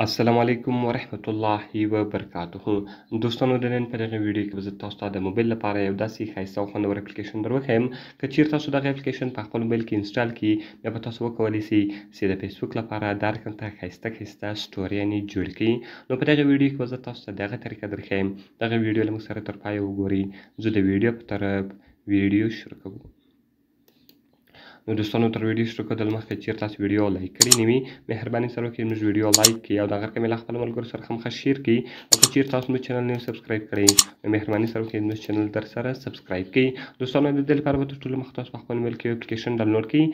السلام علیکم ورحمت الله وبرکاته. دوستانو د نن په دغه ویډیو کې به زه تاسو ته د موبایل لپاره یو داسې ښایسته او خوندور اپلیکیشن در وښیم. که چیرې تاسو دغه اپلیکیشن په خپل موبایل کې انسټال کړئ بیا به تاسو وکولی سئ چې د فیسبوک لپاره دا رقم ته ښایسته سټوري یعنې جوړ کړئ. نو په دغه ویډیو کې به زه تاسو ته دغه طریقه در ښیم. دغه ویډیو له موږ سره تر پایه وګورئ. زه د ویډیو په طرف ویډیو شروع کوم. نو دوستانو تر ویډیو شروع کېدل مخکې چیرې تاسو ویډیو لایک کړې نه وي مهرباني سره وکړئ زموږ ویډیو لایک کړئ او دغه رقم یې له خپلو ملګرو سره خامخا شیر کړئ او که چیرې تاسو زموږ چینل نه یو سبسکرایب کړی نو مهرباني سره وکړئ زموږ چینل در سره سبسکرایب کړئ. دوستانو د دې لپاره به تر ټولو مخکې تاسو په خپل موبایل کې یو اپلیکیشن ډاونلوډ کړئ.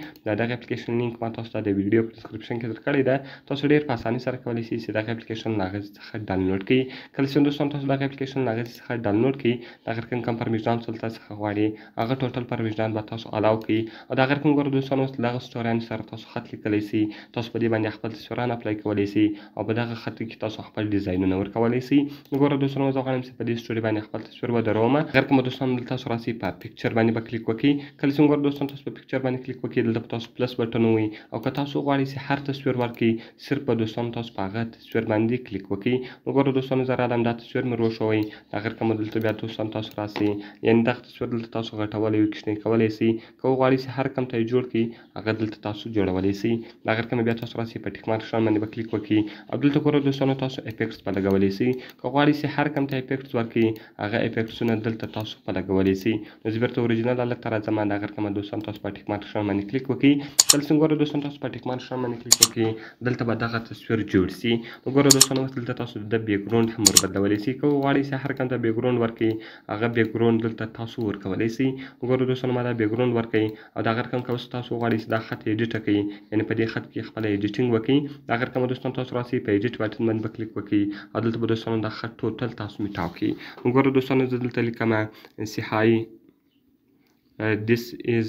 دغه اپلیکیشن لینک ما تاسو ته د ویډیو په ډسکرپشن کې درکړې ده. تاسو ډېر په اسانۍ سره کولی شئ چې دغه اپلیکیشن له هغې څخه ډاونلوډ کړئ. کله چې دوستانو تاسو دغه اپلیکیشن له هغې څخه ډاونلوډ کړئ دغه رقم کوم پرمیشنان څخه غواړي هغه ټوټل پرمیشنان به تاسو الاو کړئ او دغه رقم ګوره دوستانو دغه سټوریانو سره تاسو خط لیکلی سئ. تاسو په دې باندې خپل تصویران اپلای کولی سئ او په دغه خط کې تاسو خپل ډیزاینونه ورکولی سئ. ګوره دوستانو زه غواړم چې په دې سټوري باندې خپل تصویر ودروم. اگر که مو دوستانو دلته تاسو راسئ په پکچر باندې به کلیک وکړئ. کله چې ګوره دوستانو تاسو په پکچر باندې کلیک وکړئ دلته به تاسو پلس بټن ووهئ او که تاسو غواړئ چې هر تصویر ورکړئ صرف به دوستانو تاسو په هغه تصویر باندې کلیک وکړئ. نو ګوره دوستانو زه رالم دا تصویر مې روښوئ. هغه که مو دلته بیا دوستانو تاسو راسئ یعنې دغه تصویر دلته تاسو غټولی او کوچنی کولی سئ. که وغواړئ چې هر رقم ته یې جوړ کړئ هغه دلته تاسو جوړولی سئ. دغه رقم بیا تاسو راسئ په ټیک مارک نښان باندې به کلیک وکړئ او دلته ګوره دوستانو تاسو افیکټس به لګولی سئ. که غواړئ چې هر رقم ته افیکټس ورکړئ هغه افیکټسونه دلته تاسو په لګولی سئ. نو زه بیرته اوریجنل حالت ته راځم. دغه رقم دوستانو تاسو په ټیک مارک نښان باندې کلیک وکړئ. کله چې ګوره دوستانو تاسو په ټیک مارک نښان باندې کلیک وکړئ دلته به دغه تصویر جوړ سي. نو ګوره دوستانو اوس دلته تاسو د بیکګراوند هم وربدلولی سئ. که وغواړئ چې هر رقم ته بیکګراوند ورکړئ هغه بیکګراوند دلته تاسو ورکولی سئ. ګوره دوستانو ما دا بیکګراوند ورکړئ او دغه رقم که اوس تاسو وغواړئ چې دا خط ایډیټه کړئ یعنې په دې خط کې خپله ایډیټینګ وکړئ. دغه رقم دوستانو تاسو راسئ په ایډیټ بټن باندې به کلیک وکړئ او دلته به دوستانو دا خط ټوټل تاسو میټاو کړئ. ګوره دوستانو زه دلته لیکمه چې هاي this is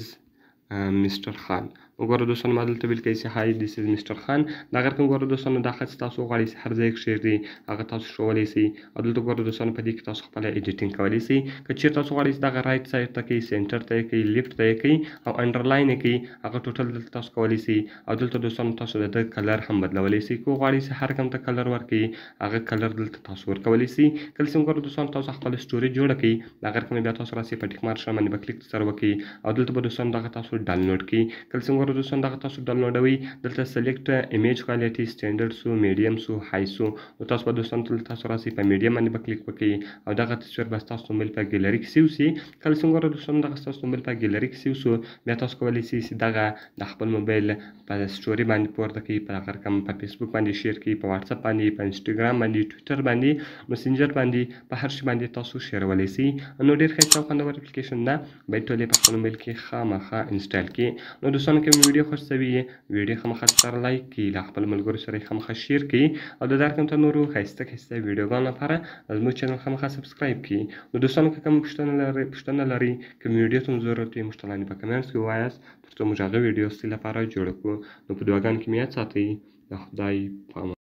مستر خان. وګوره دوستانو ما دلته ولیکئ چې هاي دیس از مستر خان. دغه رقم ګوره دوستانو دا خط تاسو وغواړئ چې هر ځای یې کښېږدئ هغه تاسو ښوولی سئ او دلته ګوره دوستانو په دې کې تاسو خپله ایډیټینګ کولی سئ. که چیرې تاسو غواړئ چې دغه رایټ سایډ ته کړئ سینټر ته یې کړئ لیفټ ته یې کړئ او انډرلاین یې کړئ هغه ټوټل دلته تاسو کولی سئ او دلته دوستانو تاسو د ده کلر هم بدلولی سئ. که وغواړئ چې هر رقم ته کلر ورکړئ هغه کلر دلته تاسو ورکولی سئ. کله چې ګوره دوستانو تاسو خپله سټوري جوړه کړئ دغه رقم بیا تاسو راسئ په ټیک مارک نښان باندې به کلیک سره وکړئ او دلته به دوستانو دغه تاسو ډاونلوډ کړئ. کله چې ګوره دوستانو دغه تاسو ډاونلوډوئ دلته سلیکټ ایمیج کوالټي سټینډرډ سو میډیم سو های سو. نو تاسو به دوستانو دلته تاسو راسئ په میډیم باندې به کلیک وکړئ او دغه تصویر به ستاسو موبایل په ګیلري کې سیو سي. کله چې ګوره دوستانو دغه ستاسو موبایل په ګیلري کې سیو سو بیا تاسو کولی سئ چې دغه د خپل موبایل په سټوري باندې پورته کړئ په هغه رقم په فیسبوک باندې شیر کړئ په واتساپ باندې په انسټاګرام باندې ټویټر باندې مسنجر باندې په هر شي باندې تاسو شیرولی سئ. نو ډېر ښایسته او خوندور اپلیکیشن ده باید ټول یې په خپل موبایل کې خامخا انسټال کړئ. نو دوستانو که مې ویډیو خوښ شوي ویډیو خامخا سره لایک کړئ له خپلو ملګرو سره یې خامخا شیر کړئ او د دې رقم ته نورو ښایسته ویډیوګانو لپاره زموږ چینل خامخا سبسکرایب کړئ. نو دوستانو که کومه پوښتنه لرئ کوم ویډیو ته مو ضرورت وي موږ ته لاندې په کمنټس کې ووایاست تر څو موږ هغه ویډیو ستاسو لپاره جوړه کړو. نو په دعاګانو کې مې یاد ساتئ. د خدای په امان.